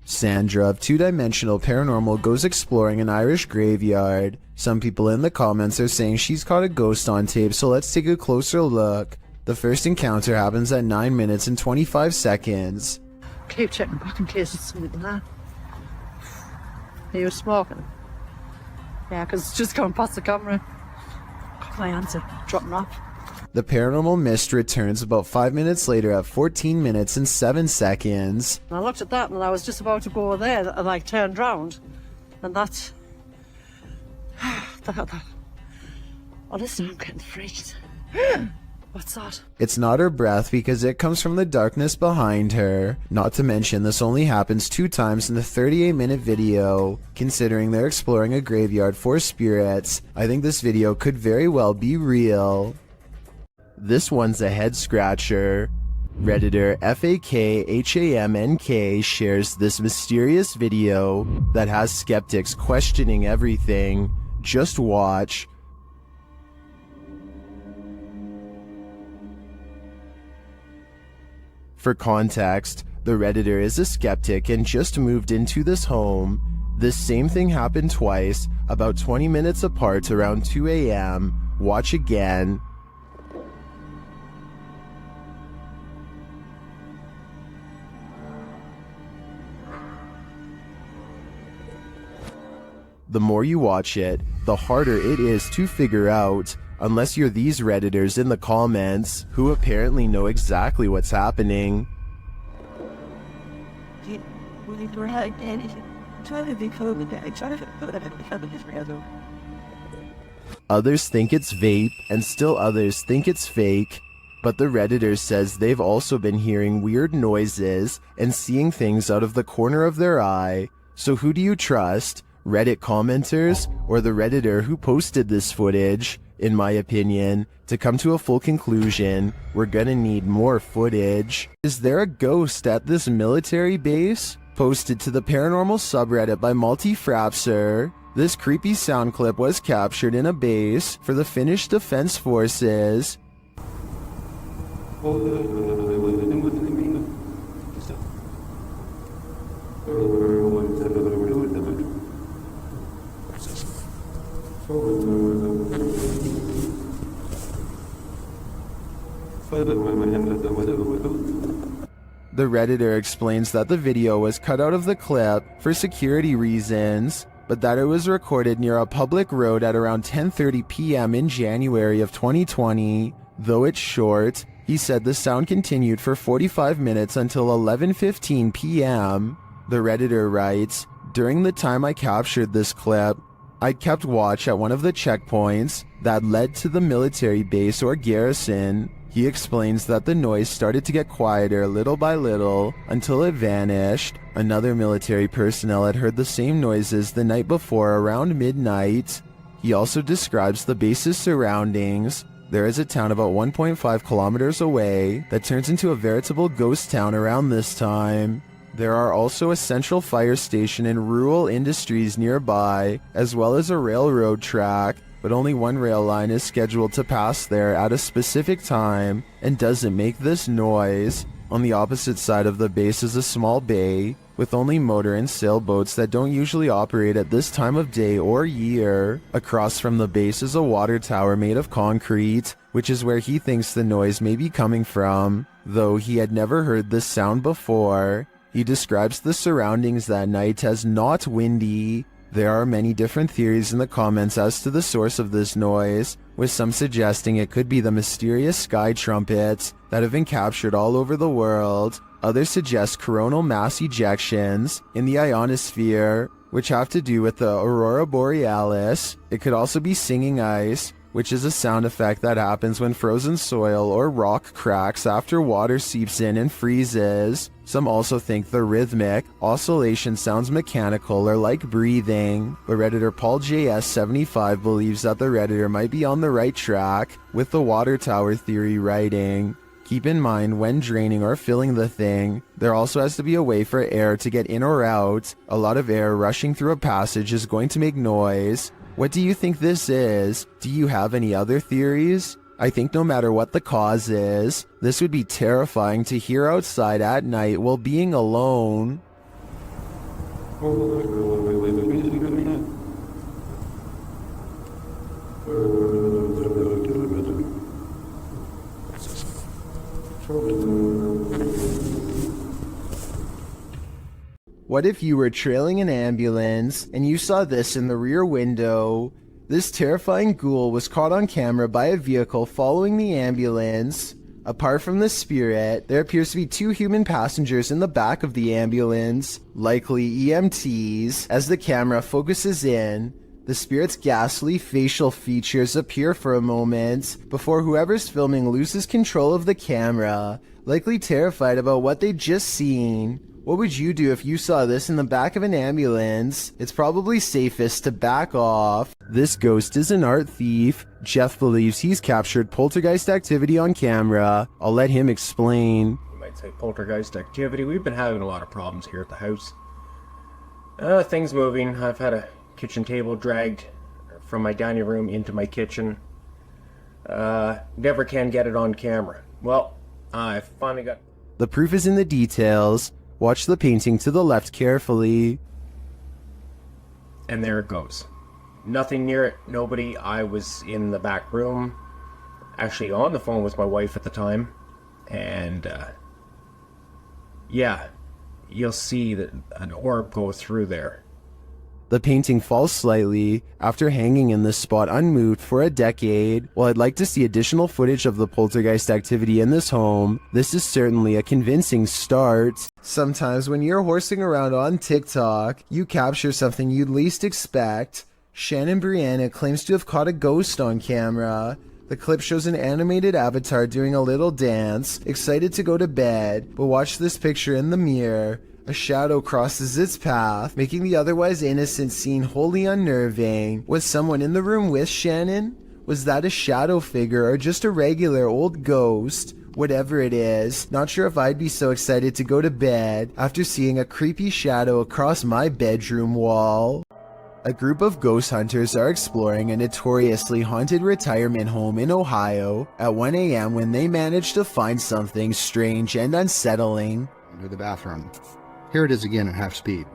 Sandra of Two Dimensional Paranormal goes exploring an Irish graveyard. Some people in the comments are saying she's caught a ghost on tape, so let's take a closer look. The first encounter happens at 9 minutes and 25 seconds. Keep checking back in case it's something there. He was smoking. Yeah, because it's just going past the camera. Got my answer. Dropping off. The paranormal mist returns about 5 minutes later at 14 minutes and 7 seconds. And I looked at that and I was just about to go there and I turned round. And that's... Honestly, I'm getting freaked. What's that? It's not her breath because it comes from the darkness behind her. Not to mention this only happens 2 times in the 38-minute video. Considering they're exploring a graveyard for spirits, I think this video could very well be real. This one's a head scratcher. Redditor FAKHAMNK shares this mysterious video that has skeptics questioning everything. Just watch. For context, the Redditor is a skeptic and just moved into this home. This same thing happened twice, about 20 minutes apart around 2 a.m. Watch again. The more you watch it, the harder it is to figure out, unless you're these Redditors in the comments, who apparently know exactly what's happening. Others think it's vape, and still others think it's fake. But the Redditor says they've also been hearing weird noises and seeing things out of the corner of their eye. So who do you trust? Reddit commenters or the Redditor who posted this footage? In my opinion, to come to a full conclusion, we're gonna need more footage. Is there a ghost at this military base? Posted to the paranormal subreddit by Multifrapser. This creepy sound clip was captured in a base for the Finnish Defense Forces. The Redditor explains that the video was cut out of the clip for security reasons, but that it was recorded near a public road at around 10:30 p.m. in January of 2020. Though it's short, he said the sound continued for 45 minutes until 11:15 p.m. The Redditor writes, "During the time I captured this clip, I kept watch at one of the checkpoints that led to the military base or garrison." He explains that the noise started to get quieter little by little until it vanished. Another military personnel had heard the same noises the night before around midnight. He also describes the base's surroundings. There is a town about 1.5 kilometers away that turns into a veritable ghost town around this time. There are also a central fire station and rural industries nearby, as well as a railroad track, but only one rail line is scheduled to pass there at a specific time and doesn't make this noise. On the opposite side of the base is a small bay with only motor and sailboats that don't usually operate at this time of day or year. Across from the base is a water tower made of concrete, which is where he thinks the noise may be coming from, though he had never heard this sound before. He describes the surroundings that night as not windy. There are many different theories in the comments as to the source of this noise, with some suggesting it could be the mysterious sky trumpets that have been captured all over the world. Others suggest coronal mass ejections in the ionosphere, which have to do with the aurora borealis. It could also be singing ice, which is a sound effect that happens when frozen soil or rock cracks after water seeps in and freezes. Some also think the rhythmic oscillation sounds mechanical or like breathing, but Redditor Paul JS75 believes that the Redditor might be on the right track with the water tower theory writing. Keep in mind, when draining or filling the thing, there also has to be a way for air to get in or out. A lot of air rushing through a passage is going to make noise. What do you think this is? Do you have any other theories? I think no matter what the cause is, this would be terrifying to hear outside at night while being alone. What if you were trailing an ambulance and you saw this in the rear window? This terrifying ghoul was caught on camera by a vehicle following the ambulance. Apart from the spirit, there appears to be 2 human passengers in the back of the ambulance, likely EMTs. As the camera focuses in, the spirit's ghastly facial features appear for a moment before whoever's filming loses control of the camera, likely terrified about what they'd just seen. What would you do if you saw this in the back of an ambulance? It's probably safest to back off. This ghost is an art thief. Jeff believes he's captured poltergeist activity on camera. I'll let him explain. You might say poltergeist activity. We've been having a lot of problems here at the house. Things moving. I've had a kitchen table dragged from my dining room into my kitchen. Never can get it on camera. Well, I finally got... The proof is in the details. Watch the painting to the left carefully. And there it goes. Nothing near it. Nobody. I was in the back room. Actually on the phone with my wife at the time. And, yeah. You'll see that an orb go through there. The painting falls slightly after hanging in this spot unmoved for a decade. While I'd like to see additional footage of the poltergeist activity in this home, this is certainly a convincing start. Sometimes when you're horsing around on TikTok, you capture something you'd least expect. Shannon Brianna claims to have caught a ghost on camera. The clip shows an animated avatar doing a little dance, excited to go to bed, but watch this picture in the mirror. A shadow crosses its path, making the otherwise innocent scene wholly unnerving. Was someone in the room with Shannon? Was that a shadow figure or just a regular old ghost? Whatever it is, not sure if I'd be so excited to go to bed after seeing a creepy shadow across my bedroom wall. A group of ghost hunters are exploring a notoriously haunted retirement home in Ohio at 1 a.m. when they manage to find something strange and unsettling. Under the bathroom. Here it is again at half speed.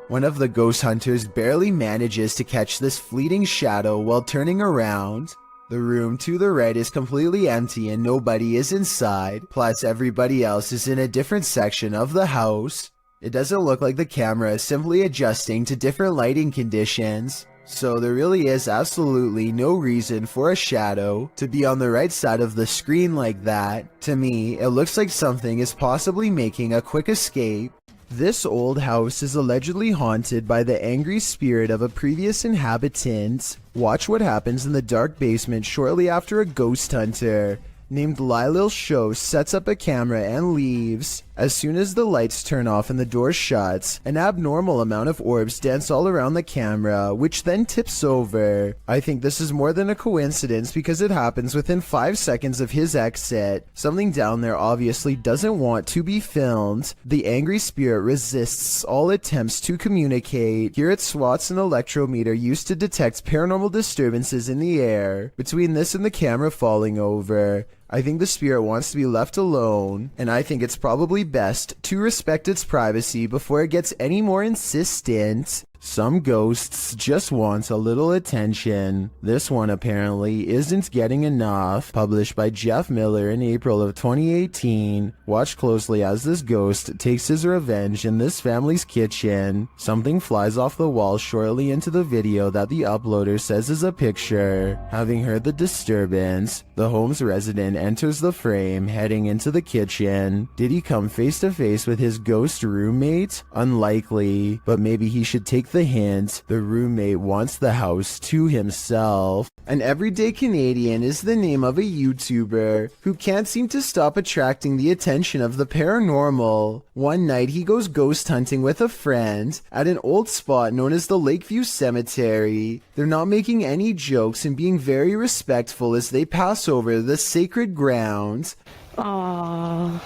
One of the ghost hunters barely manages to catch this fleeting shadow while turning around. The room to the right is completely empty and nobody is inside, plus everybody else is in a different section of the house. It doesn't look like the camera is simply adjusting to different lighting conditions. So there really is absolutely no reason for a shadow to be on the right side of the screen like that. To me, it looks like something is possibly making a quick escape. This old house is allegedly haunted by the angry spirit of a previous inhabitant. Watch what happens in the dark basement shortly after a ghost hunter named Lylil Show sets up a camera and leaves. As soon as the lights turn off and the door shuts, an abnormal amount of orbs dance all around the camera, which then tips over. I think this is more than a coincidence because it happens within 5 seconds of his exit. Something down there obviously doesn't want to be filmed. The angry spirit resists all attempts to communicate. Here it swats an electrometer used to detect paranormal disturbances in the air. Between this and the camera falling over, I think the spirit wants to be left alone, and I think it's probably best to respect its privacy before it gets any more insistent. Some ghosts just want a little attention. This one apparently isn't getting enough. Published by Jeff Miller in April of 2018. Watch closely as this ghost takes his revenge in this family's kitchen. Something flies off the wall shortly into the video that the uploader says is a picture. Having heard the disturbance, the home's resident enters the frame, heading into the kitchen. Did he come face to face with his ghost roommate? Unlikely, but maybe he should take the hint. The roommate wants the house to himself. An everyday Canadian is the name of a YouTuber who can't seem to stop attracting the attention of the paranormal. One night he goes ghost hunting with a friend at an old spot known as the Lakeview Cemetery. They're not making any jokes and being very respectful as they pass over the sacred ground. Aww,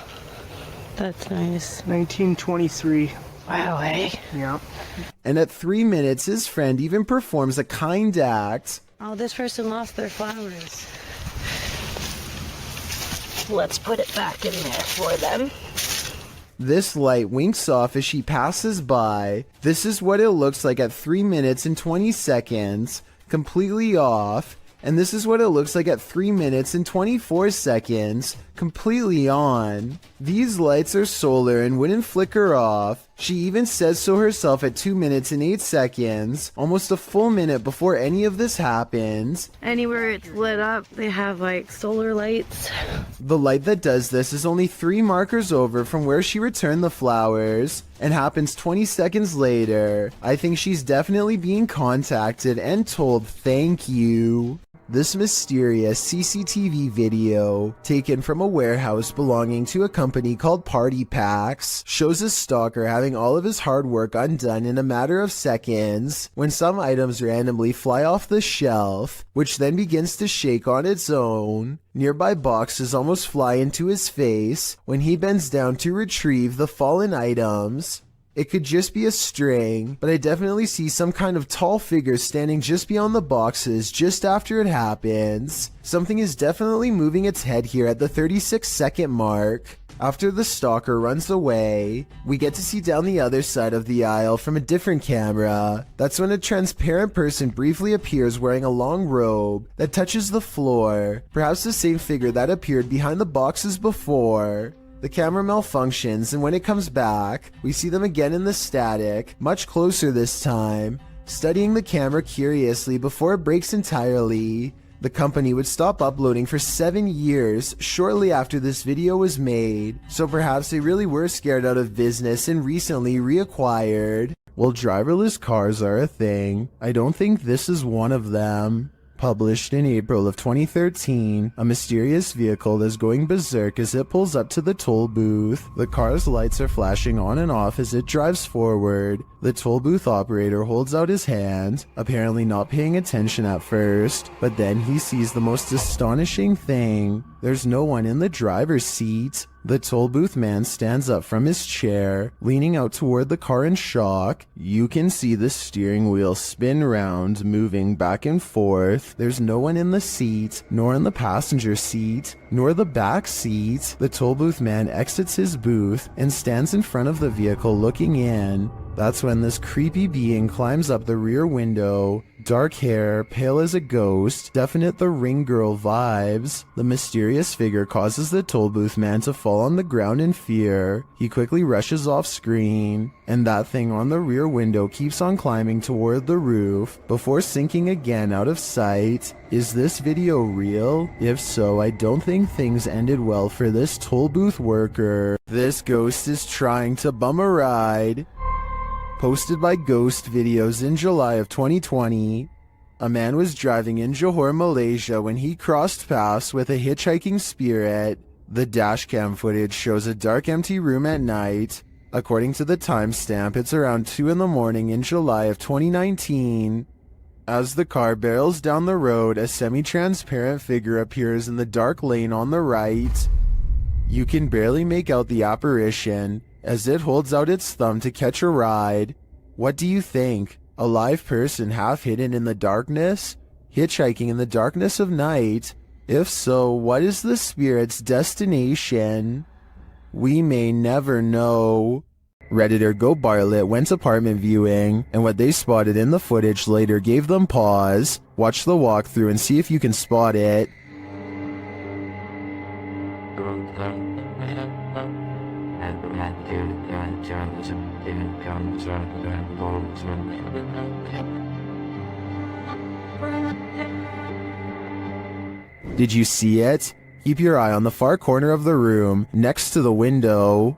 that's nice. 1923. Wow, eh? Yeah. And at 3 minutes, his friend even performs a kind act. Oh, this person lost their flowers. Let's put it back in there for them. This light winks off as she passes by. This is what it looks like at 3 minutes and 20 seconds, completely off. And this is what it looks like at 3 minutes and 24 seconds, completely on. These lights are solar and wouldn't flicker off. She even says so herself at 2 minutes and 8 seconds, almost a full minute before any of this happens. Anywhere it's lit up, they have like solar lights. The light that does this is only 3 markers over from where she returned the flowers, and happens 20 seconds later. I think she's definitely being contacted and told thank you. This mysterious CCTV video, taken from a warehouse belonging to a company called Party Packs, shows a stalker having all of his hard work undone in a matter of seconds when some items randomly fly off the shelf, which then begins to shake on its own. Nearby boxes almost fly into his face when he bends down to retrieve the fallen items. It could just be a string, but I definitely see some kind of tall figure standing just beyond the boxes just after it happens. Something is definitely moving its head here at the 36-second mark. After the stalker runs away, we get to see down the other side of the aisle from a different camera. That's when a transparent person briefly appears wearing a long robe that touches the floor, perhaps the same figure that appeared behind the boxes before. The camera malfunctions, and when it comes back, we see them again in the static, much closer this time, studying the camera curiously before it breaks entirely. The company would stop uploading for 7 years shortly after this video was made, so perhaps they really were scared out of business and recently reacquired. Well, driverless cars are a thing. I don't think this is one of them. Published in April of 2013, a mysterious vehicle is going berserk as it pulls up to the toll booth. The car's lights are flashing on and off as it drives forward. The toll booth operator holds out his hand, apparently not paying attention at first, but then he sees the most astonishing thing. There's no one in the driver's seat. The toll booth man stands up from his chair, leaning out toward the car in shock. You can see the steering wheel spin round, moving back and forth. There's no one in the seat, nor in the passenger seat, nor the back seat. The toll booth man exits his booth and stands in front of the vehicle looking in. That's when this creepy being climbs up the rear window. Dark hair, pale as a ghost, definite The Ring Girl vibes. The mysterious figure causes the toll booth man to fall on the ground in fear. He quickly rushes off screen, and that thing on the rear window keeps on climbing toward the roof before sinking again out of sight. Is this video real? If so, I don't think things ended well for this toll booth worker. This ghost is trying to bum a ride. Posted by Ghost Videos in July of 2020. A man was driving in Johor, Malaysia when he crossed paths with a hitchhiking spirit. The dashcam footage shows a dark empty room at night. According to the timestamp, it's around 2 in the morning in July of 2019. As the car barrels down the road, a semi-transparent figure appears in the dark lane on the right. You can barely make out the apparition as it holds out its thumb to catch a ride. What do you think? A live person half hidden in the darkness? Hitchhiking in the darkness of night? If so, what is the spirit's destination? We may never know. Redditor Go Bartlett went apartment viewing, and what they spotted in the footage later gave them pause. Watch the walkthrough and see if you can spot it. Did you see it? Keep your eye on the far corner of the room, next to the window.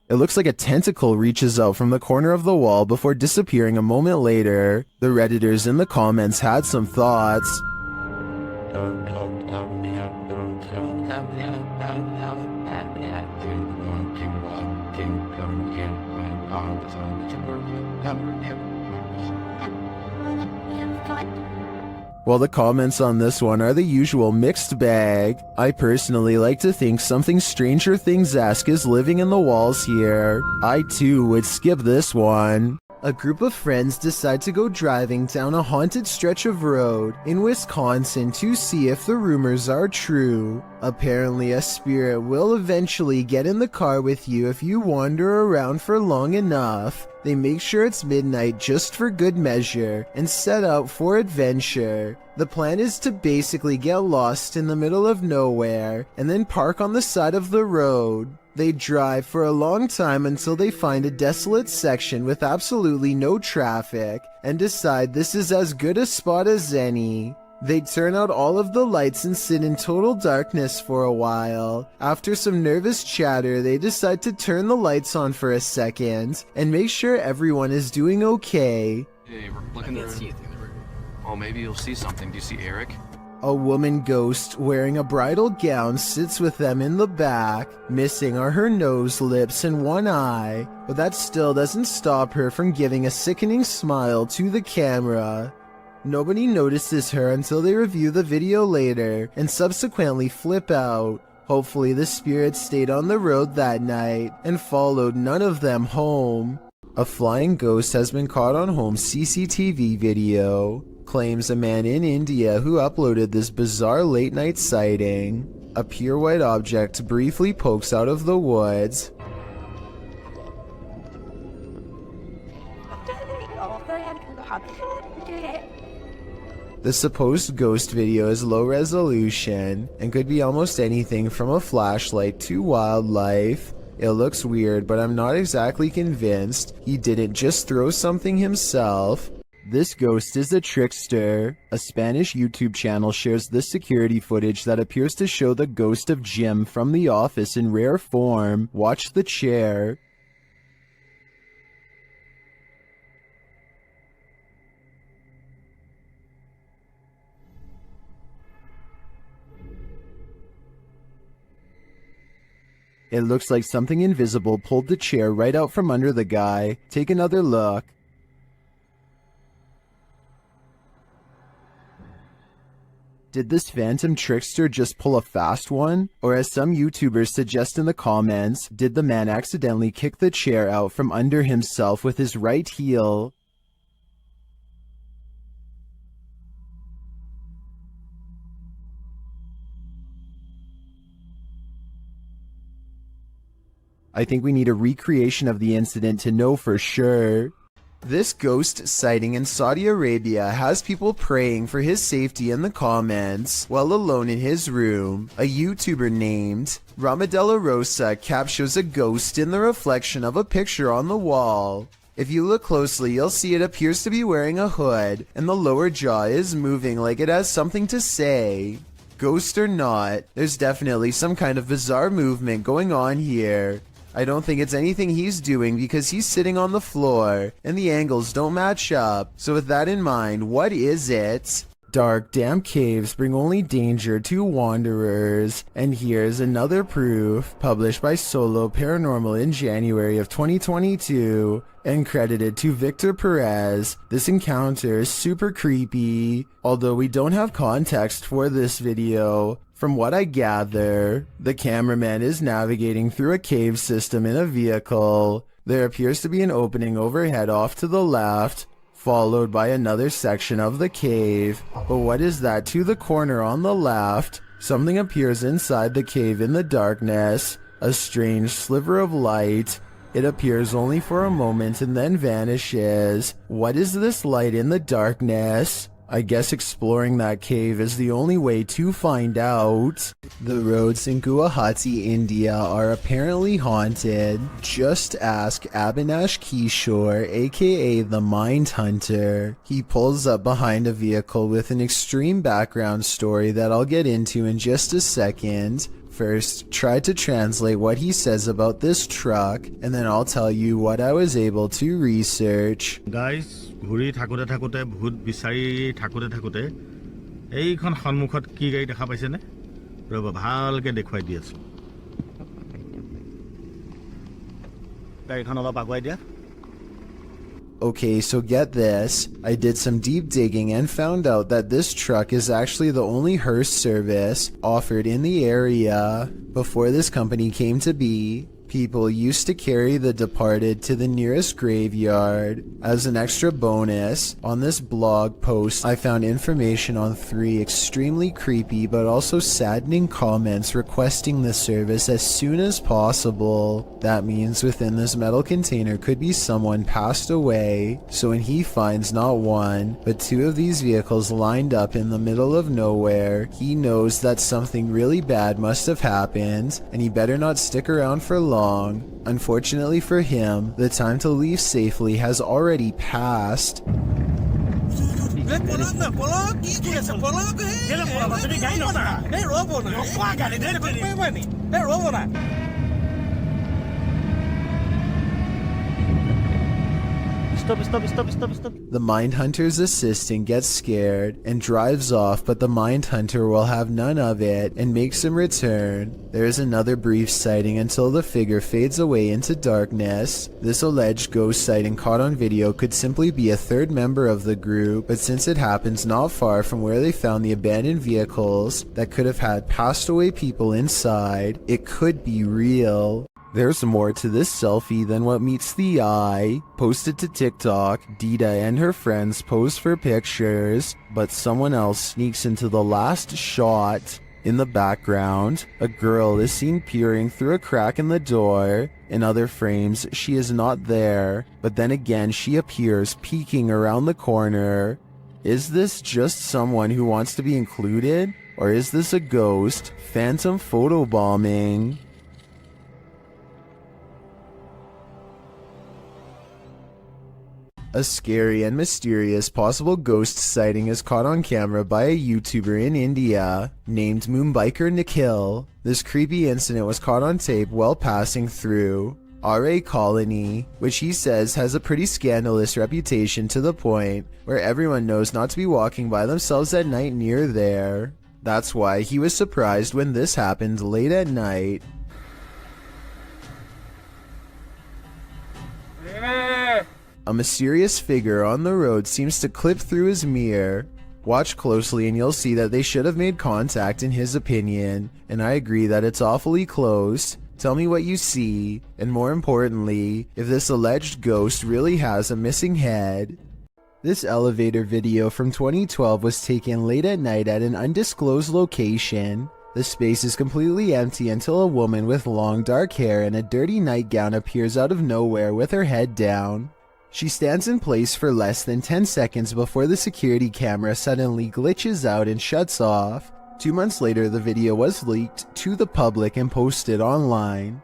It looks like a tentacle reaches out from the corner of the wall before disappearing a moment later. The Redditors in the comments had some thoughts. Well, the comments on this one are the usual mixed bag. I personally like to think something Stranger Things-esque is living in the walls here. I too would skip this one. A group of friends decide to go driving down a haunted stretch of road in Wisconsin to see if the rumors are true. Apparently, a spirit will eventually get in the car with you if you wander around for long enough. They make sure it's midnight just for good measure and set out for adventure. The plan is to basically get lost in the middle of nowhere and then park on the side of the road. They drive for a long time until they find a desolate section with absolutely no traffic and decide this is as good a spot as any. They turn out all of the lights and sit in total darkness for a while. After some nervous chatter, they decide to turn the lights on for a second and make sure everyone is doing okay. Hey, we're looking to see anything. Oh, maybe you'll see something. Do you see Eric? A woman ghost wearing a bridal gown sits with them in the back. Missing are her nose, lips, and one eye, but that still doesn't stop her from giving a sickening smile to the camera. Nobody notices her until they review the video later and subsequently flip out. Hopefully the spirit stayed on the road that night and followed none of them home. A flying ghost has been caught on home CCTV video. Claims a man in India who uploaded this bizarre late-night sighting. A pure white object briefly pokes out of the woods. The supposed ghost video is low resolution and could be almost anything from a flashlight to wildlife. It looks weird, but I'm not exactly convinced he didn't just throw something himself. This ghost is a trickster. A Spanish YouTube channel shares this security footage that appears to show the ghost of Jim from The Office in rare form. Watch the chair. It looks like something invisible pulled the chair right out from under the guy. Take another look. Did this phantom trickster just pull a fast one? Or as some YouTubers suggest in the comments, did the man accidentally kick the chair out from under himself with his right heel? I think we need a recreation of the incident to know for sure. This ghost sighting in Saudi Arabia has people praying for his safety in the comments while alone in his room. A YouTuber named Ramadella Rosa captures a ghost in the reflection of a picture on the wall. If you look closely, you'll see it appears to be wearing a hood, and the lower jaw is moving like it has something to say. Ghost or not, there's definitely some kind of bizarre movement going on here. I don't think it's anything he's doing because he's sitting on the floor and the angles don't match up. So with that in mind, what is it? Dark, damp caves bring only danger to wanderers. And here's another proof, published by Solo Paranormal in January of 2022 and credited to Victor Perez. This encounter is super creepy. Although we don't have context for this video, from what I gather, the cameraman is navigating through a cave system in a vehicle. There appears to be an opening overhead off to the left, followed by another section of the cave. But what is that to the corner on the left? Something appears inside the cave in the darkness, a strange sliver of light. It appears only for a moment and then vanishes. What is this light in the darkness? I guess exploring that cave is the only way to find out. The roads in Guwahati, India are apparently haunted. Just ask Abhinash Kishore, aka the Mind Hunter. He pulls up behind a vehicle with an extreme background story that I'll get into in just a second. First, try to translate what he says about this truck, and then I'll tell you what I was able to research. Guys, ঘুৰি থাকোতে থাকোতে ভূত বিচাৰি থাকোতে থাকোতে এইখন সন্মুখত কি গাড়ী দেখা পাইছে নে ৰব ভালকে দেখুৱাই দি আছো গাড়ীখন অলপ আগুৱাই দিয়া Okay, so get this. I did some deep digging and found out that this truck is actually the only hearse service offered in the area. Before this company came to be, people used to carry the departed to the nearest graveyard. As an extra bonus, on this blog post, I found information on 3 extremely creepy but also saddening comments requesting the service as soon as possible. That means within this metal container could be someone passed away, so when he finds not 1, but 2 of these vehicles lined up in the middle of nowhere, he knows that something really bad must have happened, and he better not stick around for long. Unfortunately for him, the time to leave safely has already passed. Stop. The Mindhunter's assistant gets scared and drives off, but the Mindhunter will have none of it and makes him return. There is another brief sighting until the figure fades away into darkness. This alleged ghost sighting caught on video could simply be a third member of the group, but since it happens not far from where they found the abandoned vehicles that could have had passed away people inside, it could be real. There's more to this selfie than what meets the eye. Posted to TikTok, Dita and her friends pose for pictures, but someone else sneaks into the last shot. In the background, a girl is seen peering through a crack in the door. In other frames, she is not there, but then again she appears peeking around the corner. Is this just someone who wants to be included? Or is this a ghost? Phantom photobombing? A scary and mysterious possible ghost sighting is caught on camera by a YouTuber in India named Moonbiker Nikhil. This creepy incident was caught on tape while passing through RA Colony, which he says has a pretty scandalous reputation to the point where everyone knows not to be walking by themselves at night near there. That's why he was surprised when this happened late at night. A mysterious figure on the road seems to clip through his mirror. Watch closely and you'll see that they should have made contact in his opinion, and I agree that it's awfully close. Tell me what you see, and more importantly, if this alleged ghost really has a missing head. This elevator video from 2012 was taken late at night at an undisclosed location. The space is completely empty until a woman with long dark hair and a dirty nightgown appears out of nowhere with her head down. She stands in place for less than 10 seconds before the security camera suddenly glitches out and shuts off. 2 months later, the video was leaked to the public and posted online.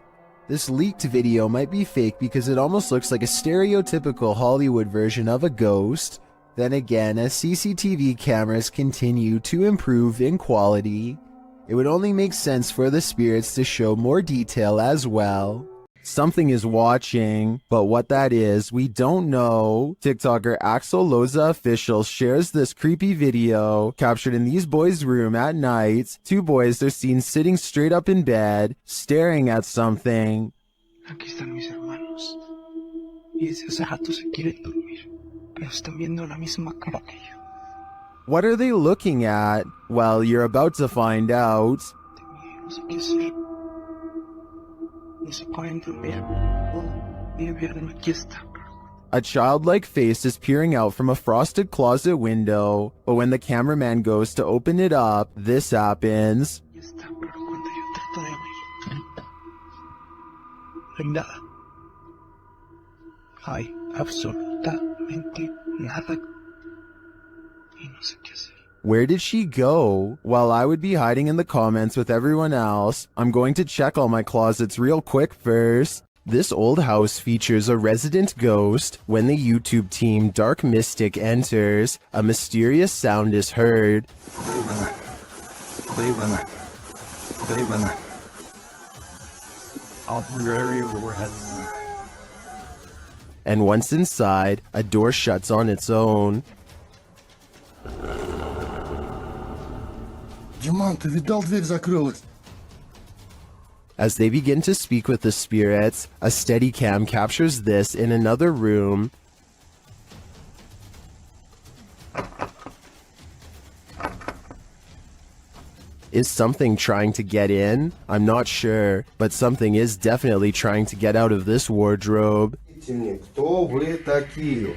This leaked video might be fake because it almost looks like a stereotypical Hollywood version of a ghost. Then again, as CCTV cameras continue to improve in quality, it would only make sense for the spirits to show more detail as well. Something is watching, but what that is, we don't know. TikToker Axel Loza Official shares this creepy video captured in these boys' room at night. 2 boys are seen sitting straight up in bed, staring at something. Aquí están mis hermanos. Y desde hace rato se quieren dormir, pero están viendo la misma cara que yo. What are they looking at? Well, you're about to find out. No sé qué hacer. A childlike face is peering out from a frosted closet window, but when the cameraman goes to open it up, this happens. Hay absolutamente nada. Y no sé qué hacer. Where did she go? While I would be hiding in the comments with everyone else, I'm going to check all my closets real quick first. This old house features a resident ghost. When the YouTube team Dark Mystic enters, a mysterious sound is heard. And once inside, a door shuts on its own. As they begin to speak with the spirits, a Steadicam captures this in another room. Is something trying to get in? I'm not sure, but something is definitely trying to get out of this wardrobe. Кто вы такие?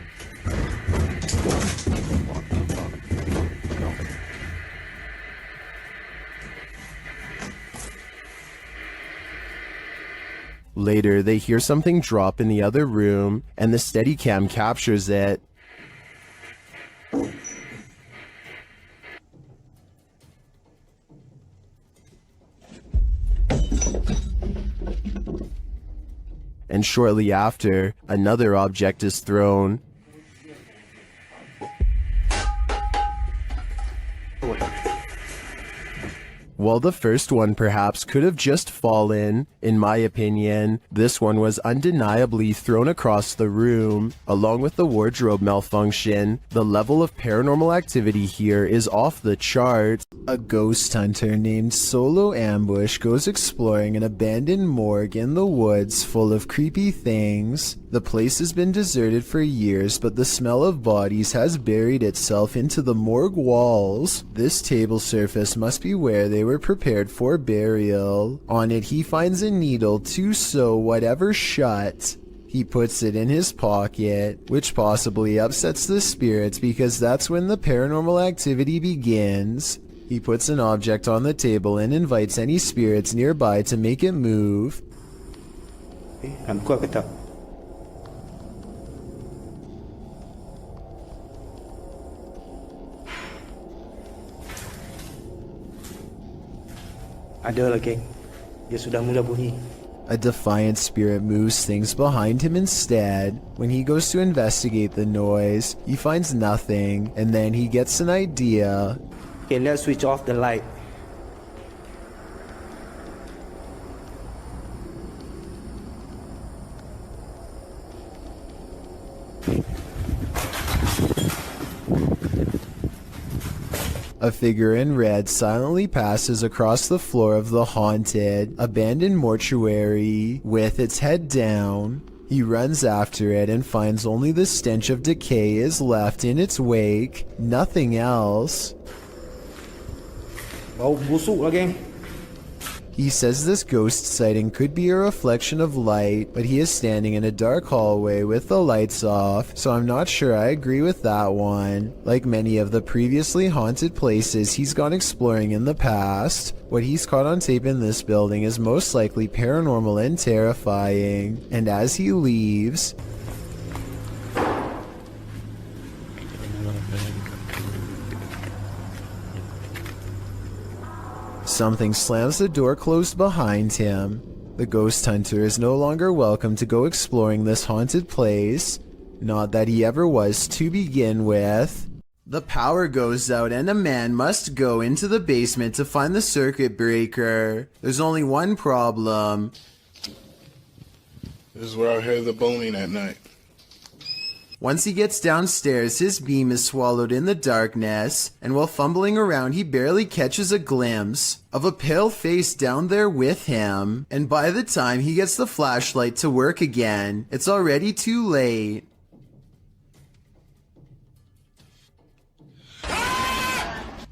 Later, they hear something drop in the other room, and the Steadicam captures it. And shortly after, another object is thrown. While the first one perhaps could have just fallen, in my opinion, this one was undeniably thrown across the room. Along with the wardrobe malfunction, the level of paranormal activity here is off the charts. A ghost hunter named Solo Ambush goes exploring an abandoned morgue in the woods full of creepy things. The place has been deserted for years, but the smell of bodies has buried itself into the morgue walls. This table surface must be where they were prepared for burial. On it, he finds a needle to sew whatever shut. He puts it in his pocket, which possibly upsets the spirits because that's when the paranormal activity begins. He puts an object on the table and invites any spirits nearby to make it move. Ada lagi. Dia sudah mula bunyi. A defiant spirit moves things behind him instead. When he goes to investigate the noise, he finds nothing, and then he gets an idea. Okay, let's switch off the light. A figure in red silently passes across the floor of the haunted, abandoned mortuary with its head down. He runs after it and finds only the stench of decay is left in its wake, nothing else. Bau busuk lagi. He says this ghost sighting could be a reflection of light, but he is standing in a dark hallway with the lights off, so I'm not sure I agree with that one. Like many of the previously haunted places he's gone exploring in the past, what he's caught on tape in this building is most likely paranormal and terrifying. And as he leaves, something slams the door closed behind him. The ghost hunter is no longer welcome to go exploring this haunted place. Not that he ever was to begin with. The power goes out and a man must go into the basement to find the circuit breaker. There's only one problem. This is where I heard the boning at night. Once he gets downstairs, his beam is swallowed in the darkness, and while fumbling around, he barely catches a glimpse of a pale face down there with him. And by the time he gets the flashlight to work again, it's already too late.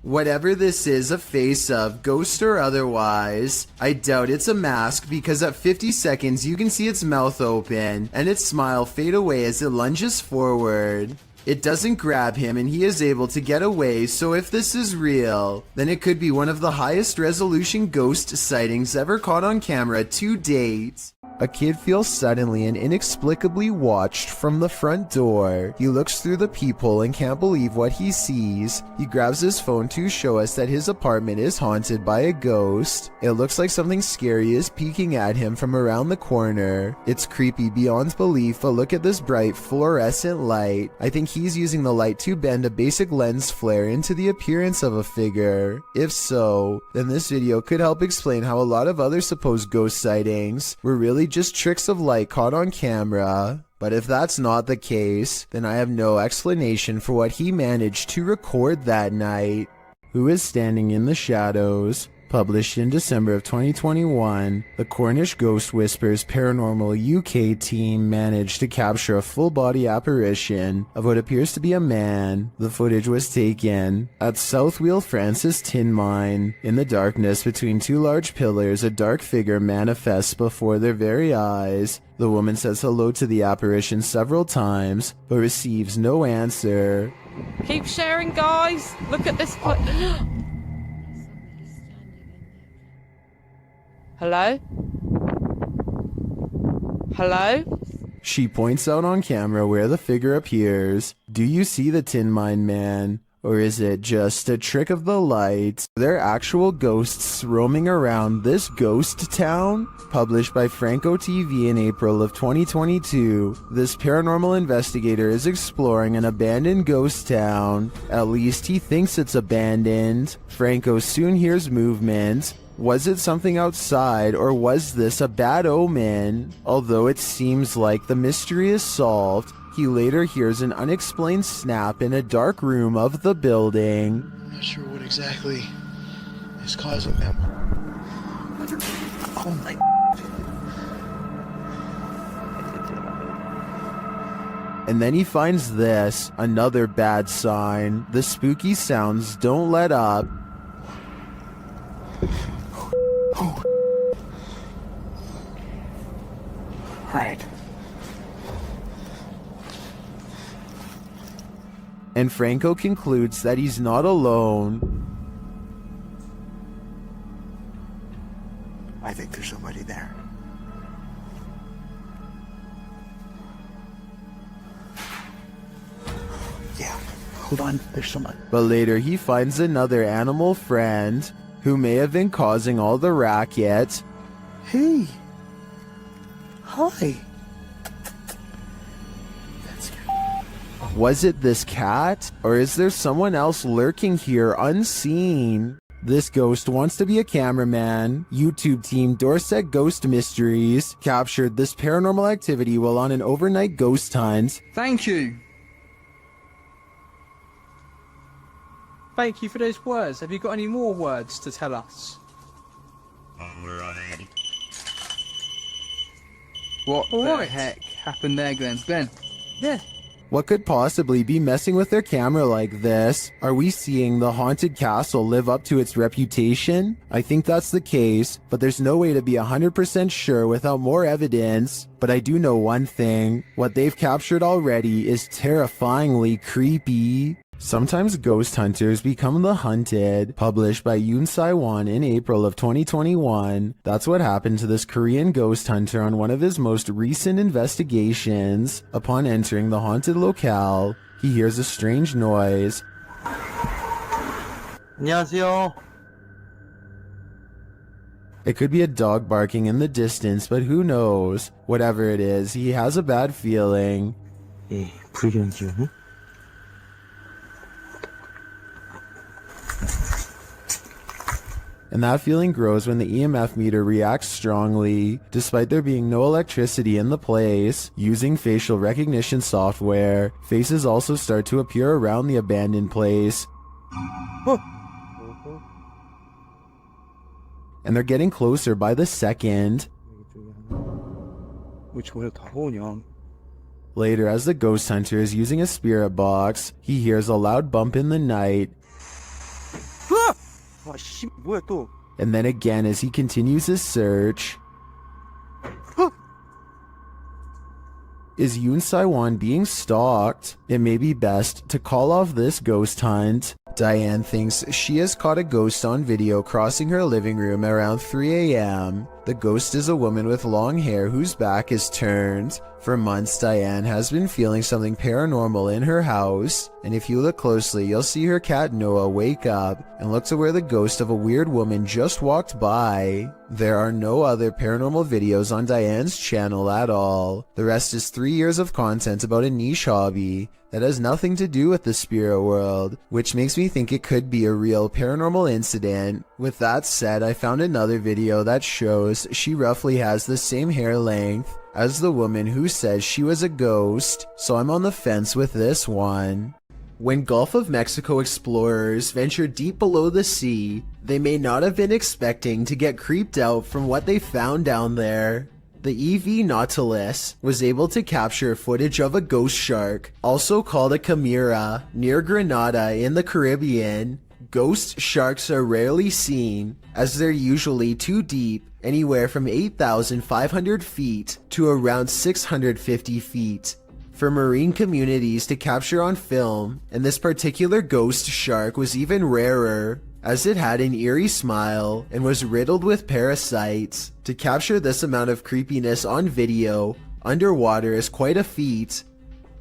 Whatever this is, a face of, ghost or otherwise, I doubt it's a mask because at 50 seconds you can see its mouth open and its smile fade away as it lunges forward. It doesn't grab him and he is able to get away, so if this is real, then it could be one of the highest resolution ghost sightings ever caught on camera to date. A kid feels suddenly and inexplicably watched from the front door. He looks through the peephole and can't believe what he sees. He grabs his phone to show us that his apartment is haunted by a ghost. It looks like something scary is peeking at him from around the corner. It's creepy beyond belief, but look at this bright fluorescent light. I think he's using the light to bend a basic lens flare into the appearance of a figure. If so, then this video could help explain how a lot of other supposed ghost sightings were really just tricks of light caught on camera. But if that's not the case, then I have no explanation for what he managed to record that night. Who is standing in the shadows? Published in December of 2021, the Cornish Ghost Whispers Paranormal UK team managed to capture a full-body apparition of what appears to be a man. The footage was taken at South Wheel Francis Tin Mine. In the darkness between two large pillars, a dark figure manifests before their very eyes. The woman says hello to the apparition several times, but receives no answer. Keep sharing, guys. Look at this. Hello? Hello? She points out on camera where the figure appears. Do you see the Tin Mine Man? Or is it just a trick of the light? Are there actual ghosts roaming around this ghost town? Published by Franco TV in April of 2022, this paranormal investigator is exploring an abandoned ghost town. At least he thinks it's abandoned. Franco soon hears movement. Was it something outside, or was this a bad omen? Although it seems like the mystery is solved, he later hears an unexplained snap in a dark room of the building. I'm not sure what exactly is causing them. Oh my. And then he finds this, another bad sign. The spooky sounds don't let up. Right. And Franco concludes that he's not alone. I think there's somebody there. Yeah, hold on, there's somebody. But later he finds another animal friend who may have been causing all the racket. Hey. Hi. That's good. Was it this cat? Or is there someone else lurking here unseen? This ghost wants to be a cameraman. YouTube team Dorset Ghost Mysteries captured this paranormal activity while on an overnight ghost hunt. Thank you. Thank you for those words. Have you got any more words to tell us? What the heck happened there, Glenn? Glenn? Yeah. What could possibly be messing with their camera like this? Are we seeing the haunted castle live up to its reputation? I think that's the case, but there's no way to be 100% sure without more evidence. But I do know one thing. What they've captured already is terrifyingly creepy. Sometimes ghost hunters become the hunted. Published by Yoon Sai-won in April of 2021. That's what happened to this Korean ghost hunter on one of his most recent investigations. Upon entering the haunted locale, he hears a strange noise. 안녕하세요. It could be a dog barking in the distance, but who knows? Whatever it is, he has a bad feeling. 이 불길한 기운이? And that feeling grows when the EMF meter reacts strongly, despite there being no electricity in the place. Using facial recognition software, faces also start to appear around the abandoned place. And they're getting closer by the second. Later, as the ghost hunter is using a spirit box, he hears a loud bump in the night. And then again as he continues his search. Is Yoon Sai-won being stalked? It may be best to call off this ghost hunt. Diane thinks she has caught a ghost on video crossing her living room around 3 a.m. The ghost is a woman with long hair whose back is turned. For months, Diane has been feeling something paranormal in her house, and if you look closely, you'll see her cat Noah wake up and look to where the ghost of a weird woman just walked by. There are no other paranormal videos on Diane's channel at all. The rest is 3 years of content about a niche hobby that has nothing to do with the spirit world, which makes me think it could be a real paranormal incident. With that said, I found another video that shows she roughly has the same hair length as the woman who says she was a ghost, so I'm on the fence with this one. When Gulf of Mexico explorers ventured deep below the sea, they may not have been expecting to get creeped out from what they found down there. The EV Nautilus was able to capture footage of a ghost shark, also called a chimera, near Grenada in the Caribbean. Ghost sharks are rarely seen, as they're usually too deep, anywhere from 8,500 feet to around 650 feet. For marine communities to capture on film, and this particular ghost shark was even rarer, as it had an eerie smile and was riddled with parasites. To capture this amount of creepiness on video underwater is quite a feat.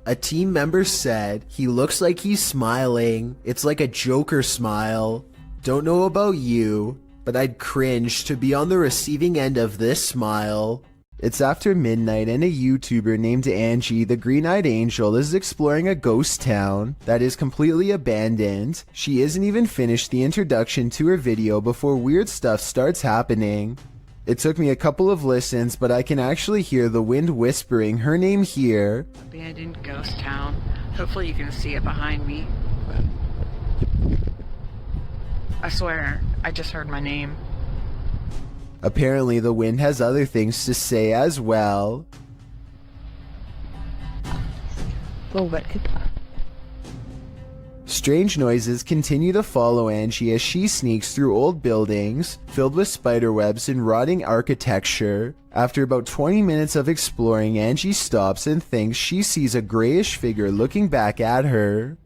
A team member said, "He looks like he's smiling. It's like a Joker smile. Don't know about you, but I'd cringe to be on the receiving end of this smile." It's after midnight and a YouTuber named Angie, the Green-Eyed Angel, is exploring a ghost town that is completely abandoned. She isn't even finished the introduction to her video before weird stuff starts happening. It took me a couple of listens, but I can actually hear the wind whispering her name here. Abandoned ghost town. Hopefully you can see it behind me. I swear, I just heard my name. Apparently the wind has other things to say as well. Strange noises continue to follow Angie as she sneaks through old buildings filled with spiderwebs and rotting architecture. After about 20 minutes of exploring, Angie stops and thinks she sees a grayish figure looking back at her.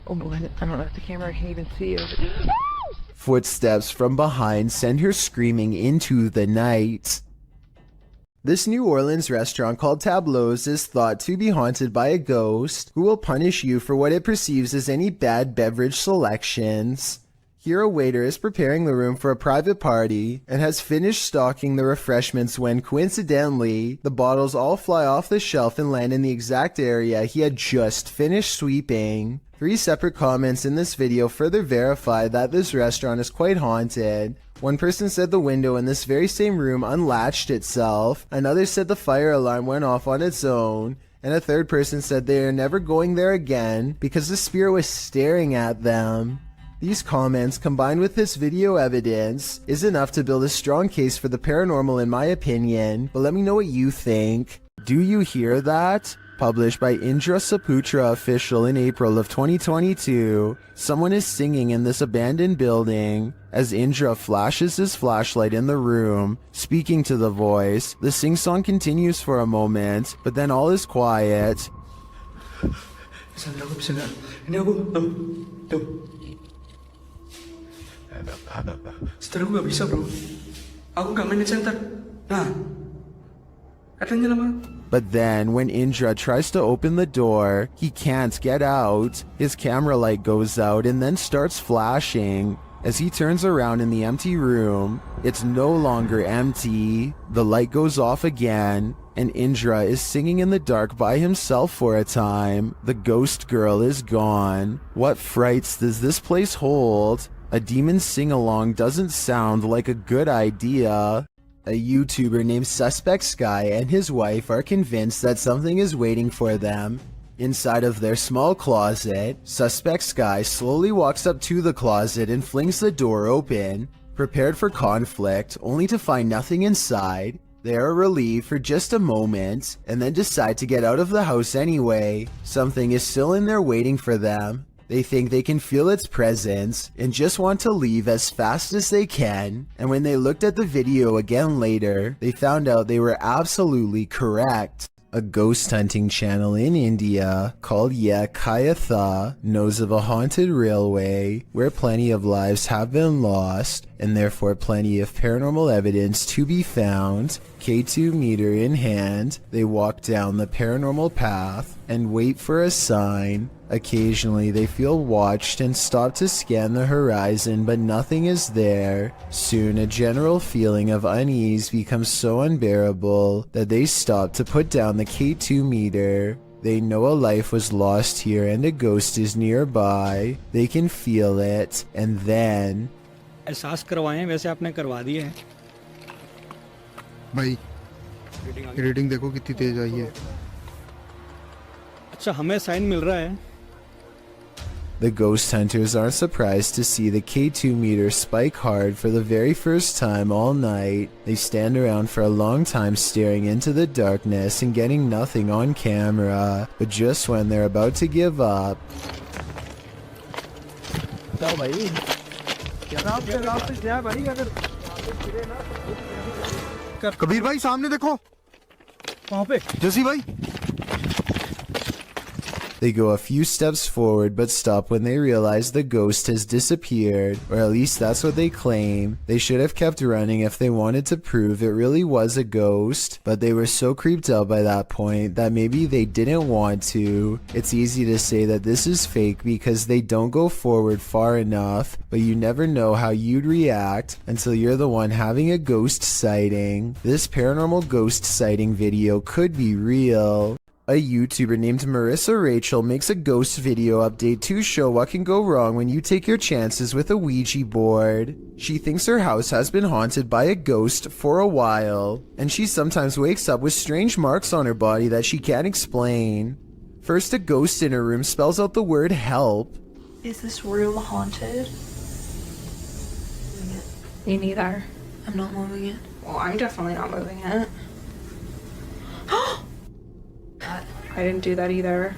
Oh, I don't know if the camera can even see it. Footsteps from behind send her screaming into the night. This New Orleans restaurant called Tableau's is thought to be haunted by a ghost who will punish you for what it perceives as any bad beverage selections. Here a waiter is preparing the room for a private party and has finished stocking the refreshments when, coincidentally, the bottles all fly off the shelf and land in the exact area he had just finished sweeping. 3 separate comments in this video further verify that this restaurant is quite haunted. One person said the window in this very same room unlatched itself, another said the fire alarm went off on its own, and a third person said they are never going there again because the spirit was staring at them. These comments, combined with this video evidence, is enough to build a strong case for the paranormal in my opinion, but let me know what you think. Do you hear that? Published by Indra Saputra Official in April of 2022, someone is singing in this abandoned building. As Indra flashes his flashlight in the room, speaking to the voice, the sing-song continues for a moment, but then all is quiet. Setelah gue gak bisa bro. Aku gak main di center. Nah, katanya lama. But then, when Indra tries to open the door, he can't get out. His camera light goes out and then starts flashing. As he turns around in the empty room, it's no longer empty. The light goes off again, and Indra is singing in the dark by himself for a time. The ghost girl is gone. What frights does this place hold? A demon sing-along doesn't sound like a good idea. A YouTuber named Suspect Sky and his wife are convinced that something is waiting for them. Inside of their small closet, Suspect Sky slowly walks up to the closet and flings the door open, prepared for conflict, only to find nothing inside. They are relieved for just a moment, and then decide to get out of the house anyway. Something is still in there waiting for them. They think they can feel its presence and just want to leave as fast as they can, and when they looked at the video again later, they found out they were absolutely correct. A ghost hunting channel in India called Kayatha knows of a haunted railway where plenty of lives have been lost and therefore plenty of paranormal evidence to be found. K2 meter in hand, they walk down the paranormal path and wait for a sign. Occasionally they feel watched and stop to scan the horizon, but nothing is there. Soon a general feeling of unease becomes so unbearable that they stop to put down the K2 meter. They know a life was lost here and a ghost is nearby. They can feel it, and then... एहसास करवाएं वैसे आपने करवा दिए हैं भाई reading देखो कितनी तेज आई है। अच्छा हमें साइन मिल रहा है. The ghost hunters aren't surprised to see the K2 meter spike hard for the very first time all night. They stand around for a long time staring into the darkness and getting nothing on camera. But just when they're about to give up, Kabir भाई सामने देखो. वहाँ पे जसी भाई. they go a few steps forward but stop when they realize the ghost has disappeared, or at least that's what they claim. They should have kept running if they wanted to prove it really was a ghost, but they were so creeped out by that point that maybe they didn't want to. It's easy to say that this is fake because they don't go forward far enough, but you never know how you'd react until you're the one having a ghost sighting. This paranormal ghost sighting video could be real. A YouTuber named Marissa Rachel makes a ghost video update to show what can go wrong when you take your chances with a Ouija board. She thinks her house has been haunted by a ghost for a while, and she sometimes wakes up with strange marks on her body that she can't explain. First, a ghost in her room spells out the word help. Is this room haunted? Me neither. I'm not moving it. Well, I'm definitely not moving it. I didn't do that either.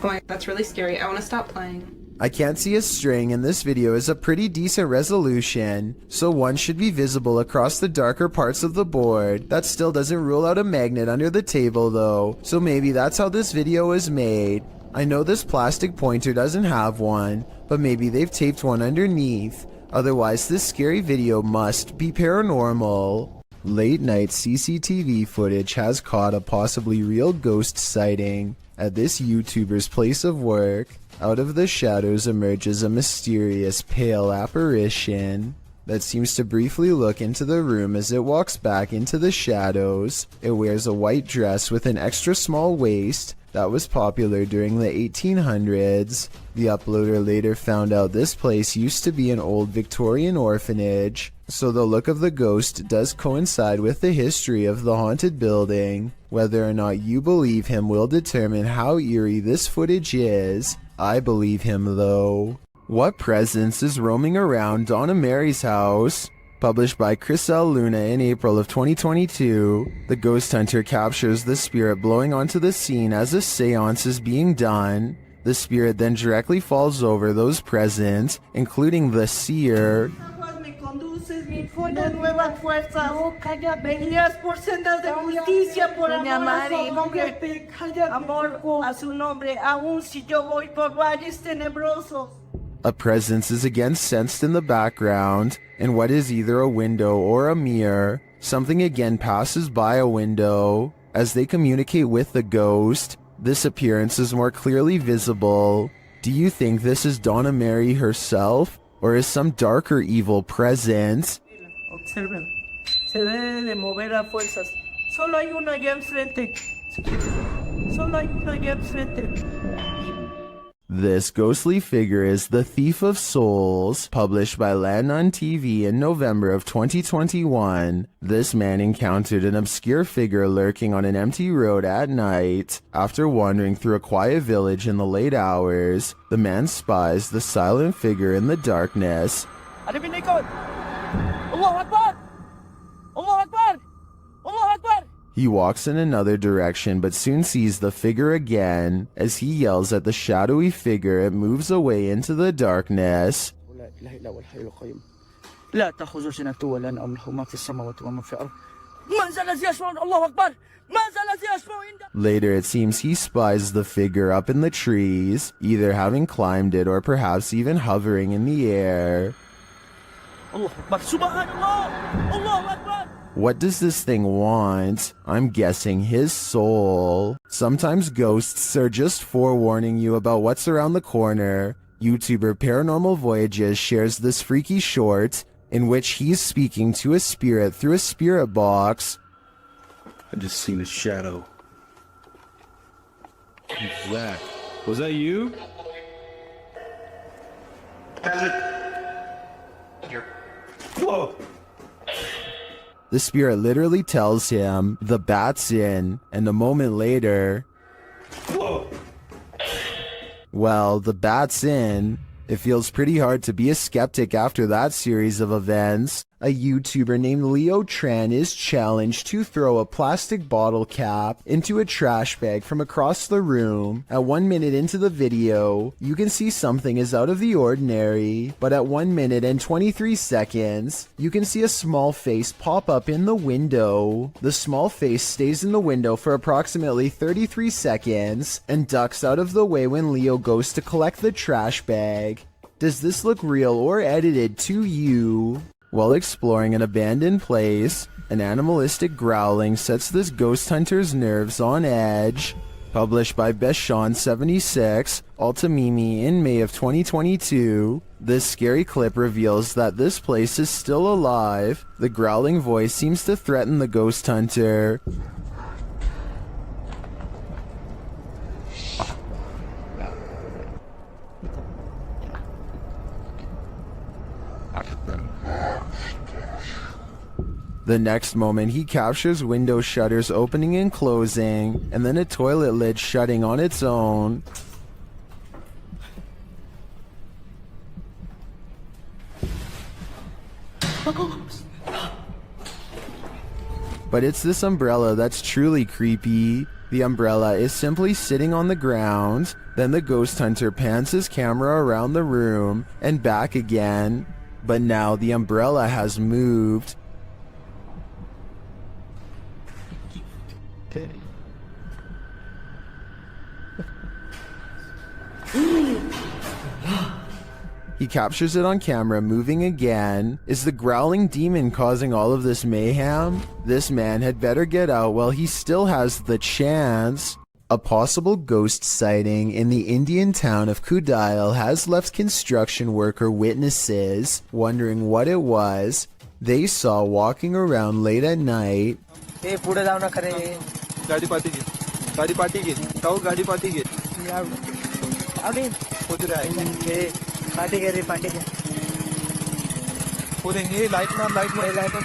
Oh my, that's really scary. I want to stop playing. I can't see a string, and this video is a pretty decent resolution, so one should be visible across the darker parts of the board. That still doesn't rule out a magnet under the table though, so maybe that's how this video was made. I know this plastic pointer doesn't have one, but maybe they've taped one underneath. Otherwise, this scary video must be paranormal. Late night CCTV footage has caught a possibly real ghost sighting at this YouTuber's place of work. Out of the shadows emerges a mysterious pale apparition that seems to briefly look into the room as it walks back into the shadows. It wears a white dress with an extra small waist that was popular during the 1800s. The uploader later found out this place used to be an old Victorian orphanage, so the look of the ghost does coincide with the history of the haunted building. Whether or not you believe him will determine how eerie this footage is. I believe him though. What presence is roaming around Donna Mary's house? Published by Chris L. Luna in April of 2022, the ghost hunter captures the spirit blowing onto the scene as a seance is being done. The spirit then directly falls over those present, including the seer. A presence is again sensed in the background, in what is either a window or a mirror. Something again passes by a window. As they communicate with the ghost, this appearance is more clearly visible. Do you think this is Donna Mary herself, or is some darker evil present? Observen, se debe de mover a fuerzas. Solo hay una allá enfrente. Solo hay una allá enfrente. This ghostly figure is the Thief of Souls, published by Asylum and TV in November of 2021. This man encountered an obscure figure lurking on an empty road at night. After wandering through a quiet village in the late hours, the man spies the silent figure in the darkness. He walks in another direction but soon sees the figure again. As he yells at the shadowy figure, it moves away into the darkness. Later it seems he spies the figure up in the trees, either having climbed it or perhaps even hovering in the air. What does this thing want? I'm guessing his soul. Sometimes ghosts are just forewarning you about what's around the corner. YouTuber Paranormal Voyages shares this freaky short in which he's speaking to a spirit through a spirit box. I just seen a shadow. Who's that? Was that you? Whoa! The spirit literally tells him the bat's in, and a moment later, Whoa! Well, the bat's in. It feels pretty hard to be a skeptic after that series of events. A YouTuber named Leo Tran is challenged to throw a plastic bottle cap into a trash bag from across the room. At 1 minute into the video, you can see something is out of the ordinary, but at 1 minute and 23 seconds, you can see a small face pop up in the window. The small face stays in the window for approximately 33 seconds and ducks out of the way when Leo goes to collect the trash bag. Does this look real or edited to you? While exploring an abandoned place, an animalistic growling sets this ghost hunter's nerves on edge. Published by Beshon76, Altamimi in May of 2022, this scary clip reveals that this place is still alive. The growling voice seems to threaten the ghost hunter. The next moment, he captures window shutters opening and closing, and then a toilet lid shutting on its own. But it's this umbrella that's truly creepy. The umbrella is simply sitting on the ground. Then the ghost hunter pans his camera around the room and back again. But now the umbrella has moved. He captures it on camera moving again. Is the growling demon causing all of this mayhem? This man had better get out while he still has the chance. A possible ghost sighting in the Indian town of Kudail has left construction worker witnesses wondering what it was they saw walking around late at night. Hey, पुढे जाऊ नका रे. गाडी पाठी घे. गाडी पाठी घे. जाऊ गाडी पाठी घे. अबे पुढे आहे. हे पाठी घे रे पाठी घे. पुढे हे लाईट मार.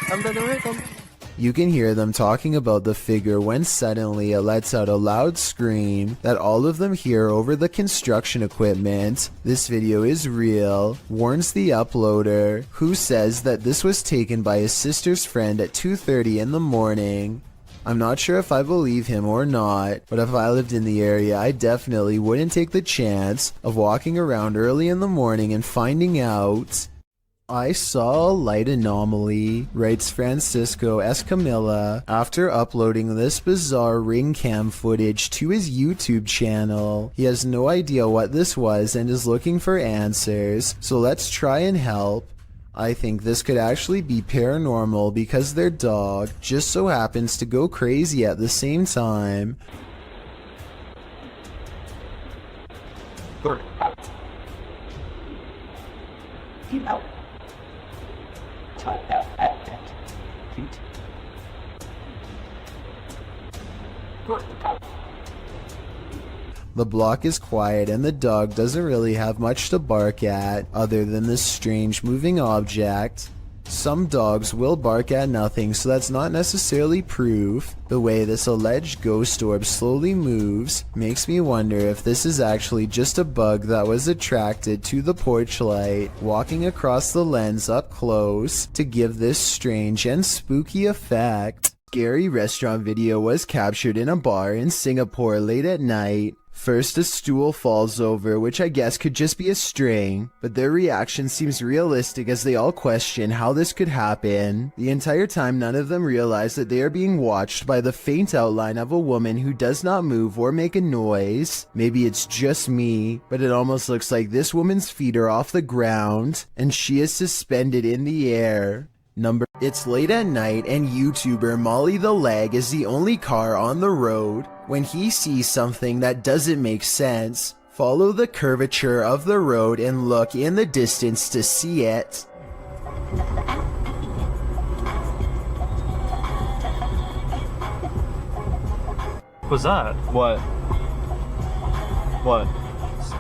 Come to. You can hear them talking about the figure when suddenly it lets out a loud scream that all of them hear over the construction equipment. This video is real, warns the uploader, who says that this was taken by his sister's friend at 2:30 in the morning. I'm not sure if I believe him or not, but if I lived in the area, I definitely wouldn't take the chance of walking around early in the morning and finding out. I saw a light anomaly, writes Francisco Escamilla, after uploading this bizarre ring cam footage to his YouTube channel. He has no idea what this was and is looking for answers, so let's try and help. I think this could actually be paranormal because their dog just so happens to go crazy at the same time. Keep out. The block is quiet and the dog doesn't really have much to bark at other than this strange moving object. Some dogs will bark at nothing, so that's not necessarily proof. The way this alleged ghost orb slowly moves makes me wonder if this is actually just a bug that was attracted to the porch light, walking across the lens up close to give this strange and spooky effect. Scary restaurant video was captured in a bar in Singapore late at night. First, a stool falls over, which I guess could just be a string, but their reaction seems realistic as they all question how this could happen. The entire time, none of them realize that they are being watched by the faint outline of a woman who does not move or make a noise. Maybe it's just me, but it almost looks like this woman's feet are off the ground, and she is suspended in the air. It's late at night and YouTuber Molly the Leg is the only car on the road. When he sees something that doesn't make sense, follow the curvature of the road and look in the distance to see it. What's that? What? What?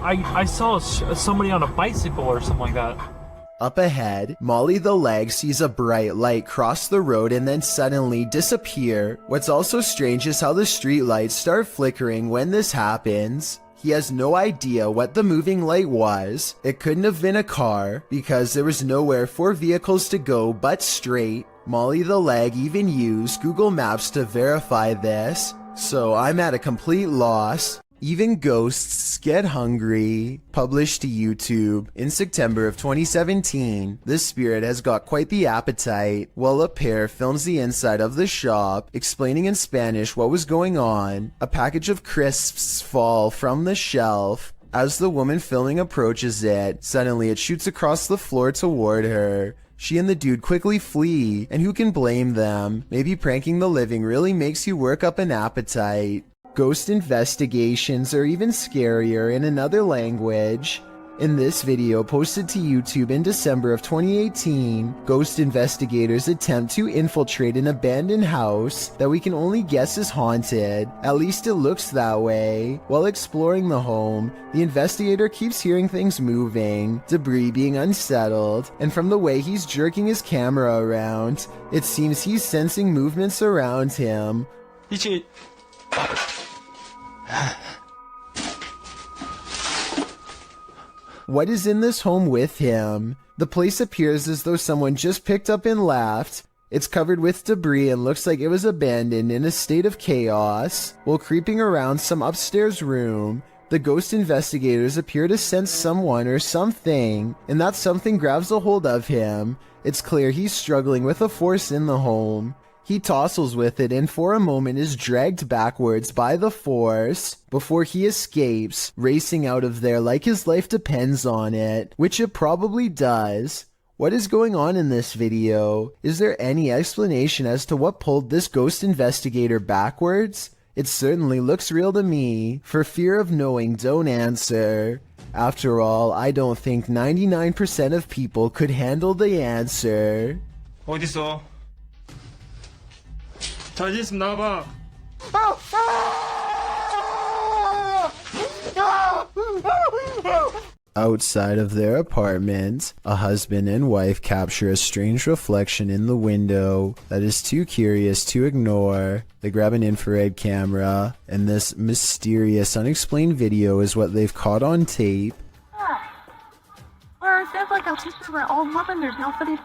I saw somebody on a bicycle or something like that. Up ahead, Molly the Leg sees a bright light cross the road and then suddenly disappear. What's also strange is how the street lights start flickering when this happens. He has no idea what the moving light was. It couldn't have been a car because there was nowhere for vehicles to go but straight. Molly the Leg even used Google Maps to verify this, so I'm at a complete loss. Even ghosts get hungry. Published to YouTube in September of 2017, this spirit has got quite the appetite. While a pair films the inside of the shop, explaining in Spanish what was going on, a package of crisps fall from the shelf. As the woman filming approaches it, suddenly it shoots across the floor toward her. She and the dude quickly flee, and who can blame them? Maybe pranking the living really makes you work up an appetite. Ghost investigations are even scarier in another language. In this video posted to YouTube in December of 2018, ghost investigators attempt to infiltrate an abandoned house that we can only guess is haunted. At least it looks that way. While exploring the home, the investigator keeps hearing things moving, debris being unsettled, and from the way he's jerking his camera around, it seems he's sensing movements around him. What is in this home with him? The place appears as though someone just picked up and left. It's covered with debris and looks like it was abandoned in a state of chaos. While creeping around some upstairs room, the ghost investigators appear to sense someone or something, and that something grabs a hold of him. It's clear he's struggling with a force in the home. He tussles with it and for a moment is dragged backwards by the force before he escapes, racing out of there like his life depends on it, which it probably does. What is going on in this video? Is there any explanation as to what pulled this ghost investigator backwards? It certainly looks real to me. For fear of knowing, don't answer. After all, I don't think 99% of people could handle the answer. 어딨어? 자신 있으면 나와봐. Outside of their apartment, a husband and wife capture a strange reflection in the window that is too curious to ignore. They grab an infrared camera, and this mysterious, unexplained video is what they've caught on tape. Or it sounds like I'm just my old mother and there's nobody.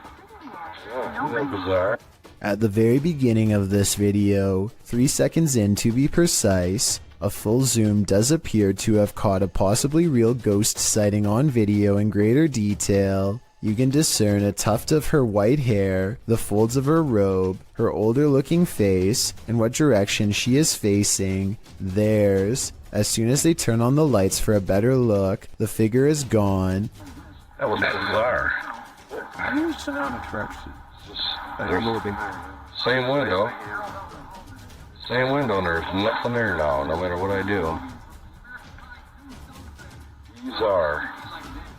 Bizarre. At the very beginning of this video, 3 seconds in to be precise, a full zoom does appear to have caught a possibly real ghost sighting on video in greater detail. You can discern a tuft of her white hair, the folds of her robe, her older looking face, and what direction she is facing, theirs. As soon as they turn on the lights for a better look, the figure is gone. That was bizarre. Same window. Same window, and there's nothing there now, no matter what I do. Bizarre.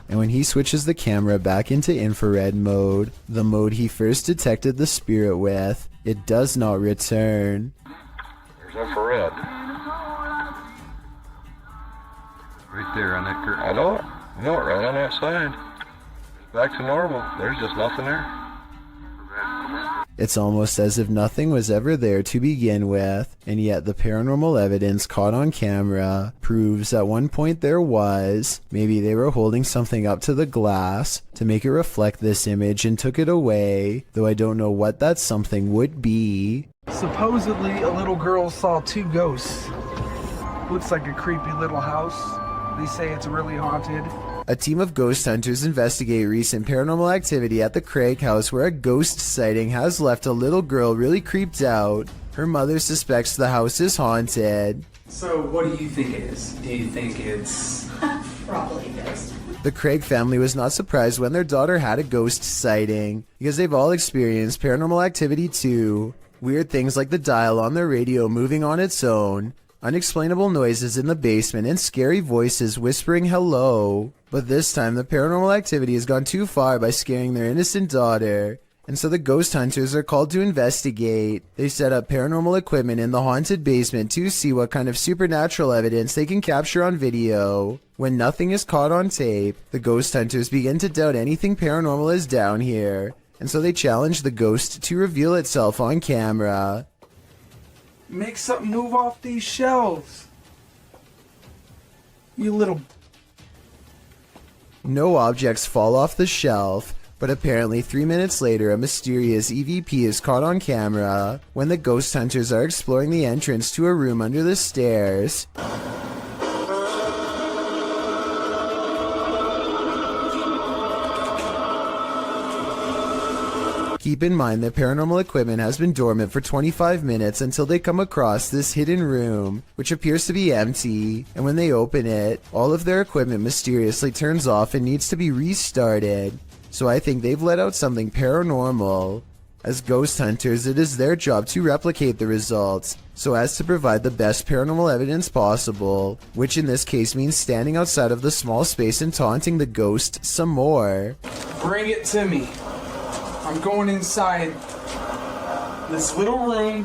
And when he switches the camera back into infrared mode, the mode he first detected the spirit with, it does not return. There's infrared. Right there on that curtain. I know it. I know it, right on that side. Back to normal. There's just nothing there. It's almost as if nothing was ever there to begin with, and yet the paranormal evidence caught on camera proves at one point there was. Maybe they were holding something up to the glass to make it reflect this image and took it away, though I don't know what that something would be. Supposedly, a little girl saw 2 ghosts. Looks like a creepy little house. They say it's really haunted. A team of ghost hunters investigate recent paranormal activity at the Craig house where a ghost sighting has left a little girl really creeped out. Her mother suspects the house is haunted. So what do you think it is? Do you think it's... Probably ghost. The Craig family was not surprised when their daughter had a ghost sighting, because they've all experienced paranormal activity too. Weird things like the dial on their radio moving on its own, unexplainable noises in the basement, and scary voices whispering hello. But this time the paranormal activity has gone too far by scaring their innocent daughter, and so the ghost hunters are called to investigate. They set up paranormal equipment in the haunted basement to see what kind of supernatural evidence they can capture on video. When nothing is caught on tape, the ghost hunters begin to doubt anything paranormal is down here, and so they challenge the ghost to reveal itself on camera. Make something move off these shelves. You little... No objects fall off the shelf, but apparently 3 minutes later a mysterious EVP is caught on camera when the ghost hunters are exploring the entrance to a room under the stairs. Keep in mind that paranormal equipment has been dormant for 25 minutes until they come across this hidden room, which appears to be empty, and when they open it, all of their equipment mysteriously turns off and needs to be restarted. So I think they've let out something paranormal. As ghost hunters, it is their job to replicate the results, so as to provide the best paranormal evidence possible, which in this case means standing outside of the small space and taunting the ghost some more. Bring it to me. I'm going inside this little room.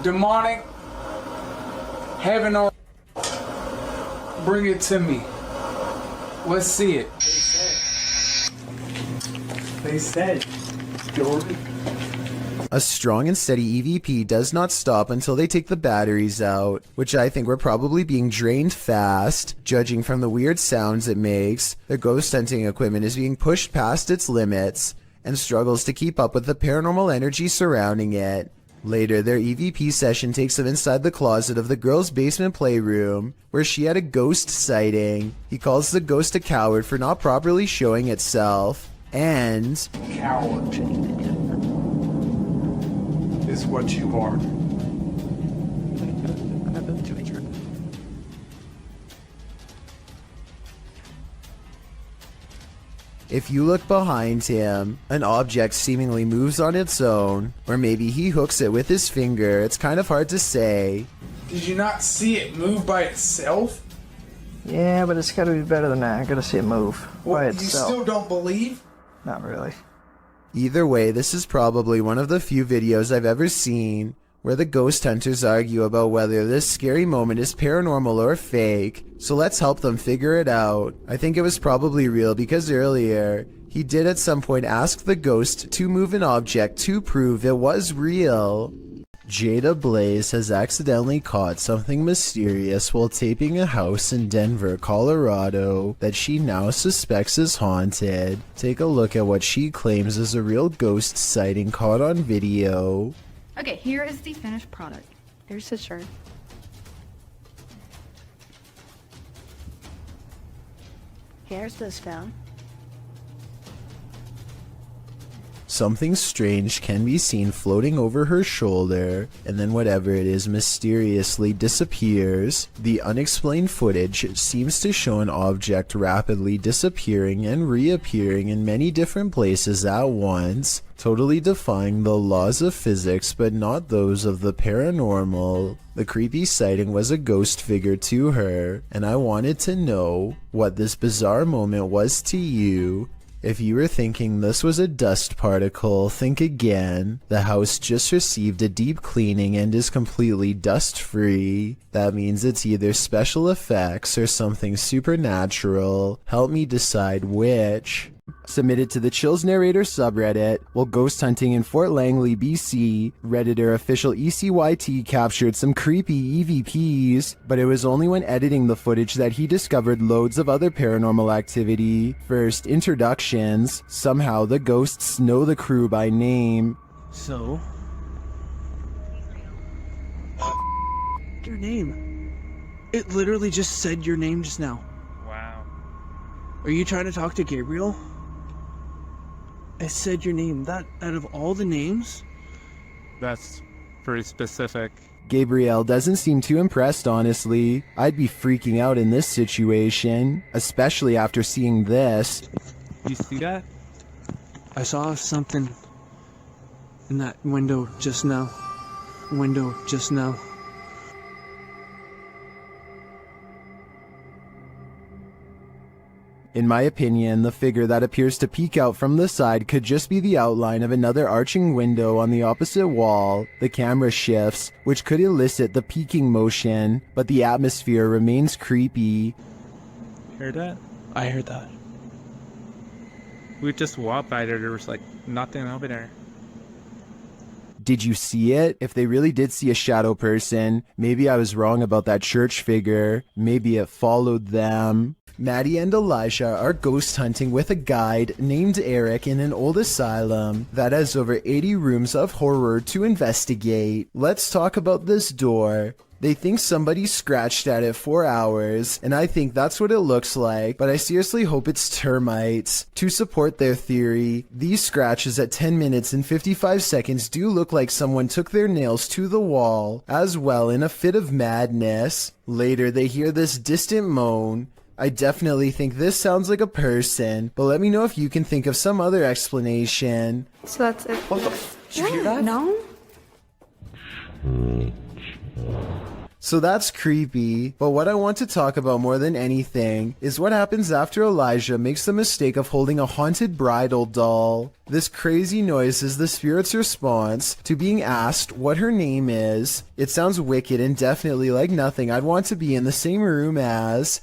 Demonic. Heaven or... Bring it to me. Let's see it. They said. Jordan. A strong and steady EVP does not stop until they take the batteries out, which I think were probably being drained fast. Judging from the weird sounds it makes, the ghost hunting equipment is being pushed past its limits and struggles to keep up with the paranormal energy surrounding it. Later, their EVP session takes them inside the closet of the girl's basement playroom, where she had a ghost sighting. He calls the ghost a coward for not properly showing itself, and... Coward. Is what you are. If you look behind him, an object seemingly moves on its own, or maybe he hooks it with his finger. It's kind of hard to say. Did you not see it move by itself? Yeah, but it's gotta be better than that. I gotta see it move by itself. You still don't believe? Not really. Either way, this is probably one of the few videos I've ever seen where the ghost hunters argue about whether this scary moment is paranormal or fake, so let's help them figure it out. I think it was probably real because earlier, he did at some point ask the ghost to move an object to prove it was real. Jada Blaze has accidentally caught something mysterious while taping a house in Denver, Colorado that she now suspects is haunted. Take a look at what she claims is a real ghost sighting caught on video. Okay, here is the finished product. Here's his shirt. Here's this phone. Something strange can be seen floating over her shoulder, and then whatever it is mysteriously disappears. The unexplained footage seems to show an object rapidly disappearing and reappearing in many different places at once, totally defying the laws of physics but not those of the paranormal. The creepy sighting was a ghost figure to her, and I wanted to know what this bizarre moment was to you. If you were thinking this was a dust particle, think again. The house just received a deep cleaning and is completely dust-free. That means it's either special effects or something supernatural. Help me decide which. Submitted to the Chills Narrator subreddit, while ghost hunting in Fort Langley, BC, Redditor official ECYT captured some creepy EVPs, but it was only when editing the footage that he discovered loads of other paranormal activity. First, introductions. Somehow the ghosts know the crew by name. So? Your name. It literally just said your name just now. Wow. Are you trying to talk to Gabriel? I said your name. That out of all the names? That's pretty specific. Gabriel doesn't seem too impressed, honestly. I'd be freaking out in this situation, especially after seeing this. You see that? I saw something in that window just now. In my opinion, the figure that appears to peek out from the side could just be the outline of another arching window on the opposite wall. The camera shifts, which could elicit the peeking motion, but the atmosphere remains creepy. Heard that? I heard that. We just walked by there was like nothing over there. Did you see it? If they really did see a shadow person, maybe I was wrong about that church figure. Maybe it followed them. Maddie and Elijah are ghost hunting with a guide named Eric in an old asylum that has over 80 rooms of horror to investigate. Let's talk about this door. They think somebody scratched at it for hours, and I think that's what it looks like, but I seriously hope it's termites. To support their theory, these scratches at 10 minutes and 55 seconds do look like someone took their nails to the wall, as well in a fit of madness. Later, they hear this distant moan. I definitely think this sounds like a person, but let me know if you can think of some other explanation. So that's it. What the did you hear that? No. So that's creepy, but what I want to talk about more than anything is what happens after Elijah makes the mistake of holding a haunted bridal doll. This crazy noise is the spirit's response to being asked what her name is. It sounds wicked and definitely like nothing I'd want to be in the same room as.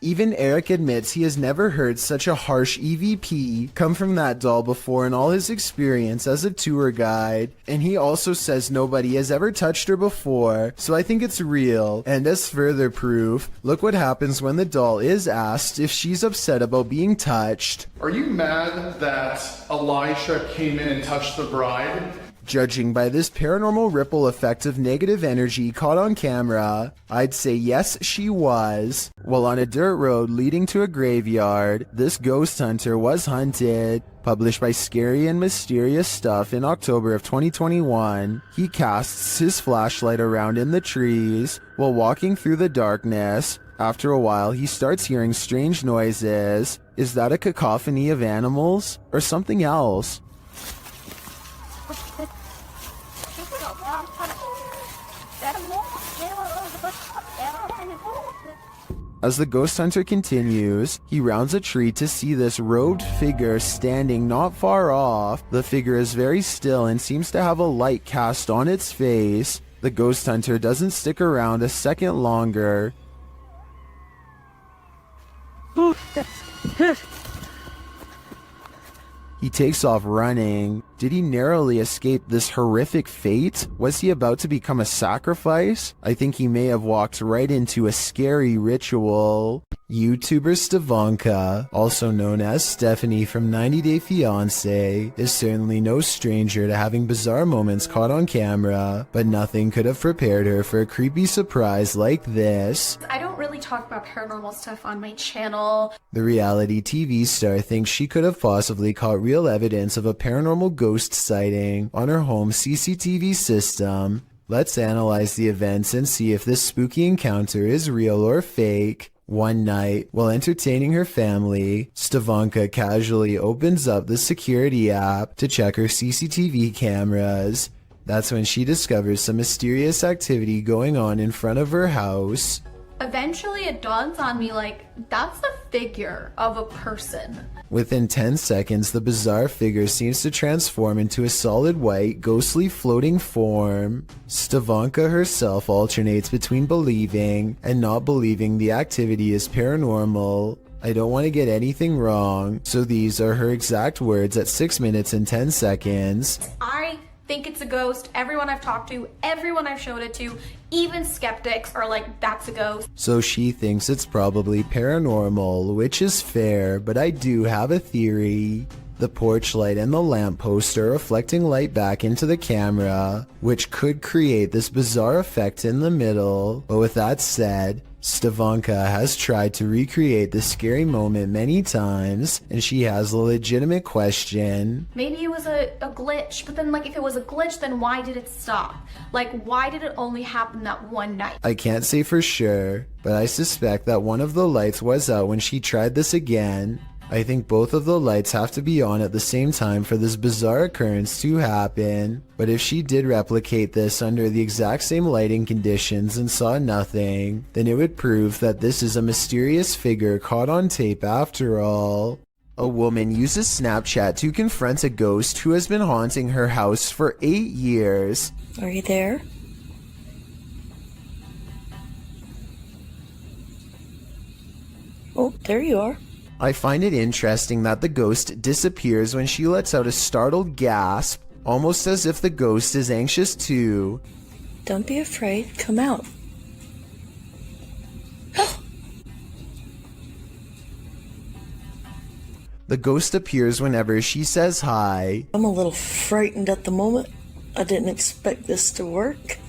Even Eric admits he has never heard such a harsh EVP come from that doll before in all his experience as a tour guide, and he also says nobody has ever touched her before, so I think it's real. And as further proof, look what happens when the doll is asked if she's upset about being touched. Are you mad that Elijah came in and touched the bride? Judging by this paranormal ripple effect of negative energy caught on camera, I'd say yes, she was. While on a dirt road leading to a graveyard, this ghost hunter was hunted. Published by Scary and Mysterious Stuff in October of 2021, he casts his flashlight around in the trees while walking through the darkness. After a while, he starts hearing strange noises. Is that a cacophony of animals or something else? As the ghost hunter continues, he rounds a tree to see this robed figure standing not far off. The figure is very still and seems to have a light cast on its face. The ghost hunter doesn't stick around a second longer. He takes off running. Did he narrowly escape this horrific fate? Was he about to become a sacrifice? I think he may have walked right into a scary ritual. YouTuber Stevanka, also known as Stephanie from 90 Day Fiancé, is certainly no stranger to having bizarre moments caught on camera, but nothing could have prepared her for a creepy surprise like this. I don't really talk about paranormal stuff on my channel. The reality TV star thinks she could have possibly caught real evidence of a paranormal ghost sighting on her home CCTV system. Let's analyze the events and see if this spooky encounter is real or fake. One night, while entertaining her family, Stevanka casually opens up the security app to check her CCTV cameras. That's when she discovers some mysterious activity going on in front of her house. Eventually it dawns on me like, that's the figure of a person. Within 10 seconds, the bizarre figure seems to transform into a solid white, ghostly floating form. Stevanka herself alternates between believing and not believing the activity is paranormal. I don't want to get anything wrong, so these are her exact words at 6 minutes and 10 seconds. I think it's a ghost. Everyone I've talked to, everyone I've showed it to, even skeptics are like, that's a ghost. So she thinks it's probably paranormal, which is fair, but I do have a theory. The porch light and the lamppost are reflecting light back into the camera, which could create this bizarre effect in the middle. But with that said, Stevanka has tried to recreate this scary moment many times, and she has a legitimate question. Maybe it was a glitch, but then like if it was a glitch, then why did it stop? Like why did it only happen that one night? I can't say for sure, but I suspect that one of the lights was out when she tried this again. I think both of the lights have to be on at the same time for this bizarre occurrence to happen. But if she did replicate this under the exact same lighting conditions and saw nothing, then it would prove that this is a mysterious figure caught on tape after all. A woman uses Snapchat to confront a ghost who has been haunting her house for 8 years. Are you there? Oh, there you are. I find it interesting that the ghost disappears when she lets out a startled gasp, almost as if the ghost is anxious too. Don't be afraid, come out. The ghost appears whenever she says hi. I'm a little frightened at the moment. I didn't expect this to work.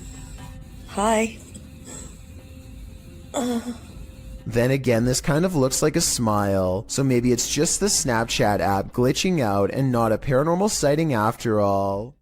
Hi. Then again, this kind of looks like a smile, so maybe it's just the Snapchat app glitching out and not a paranormal sighting after all.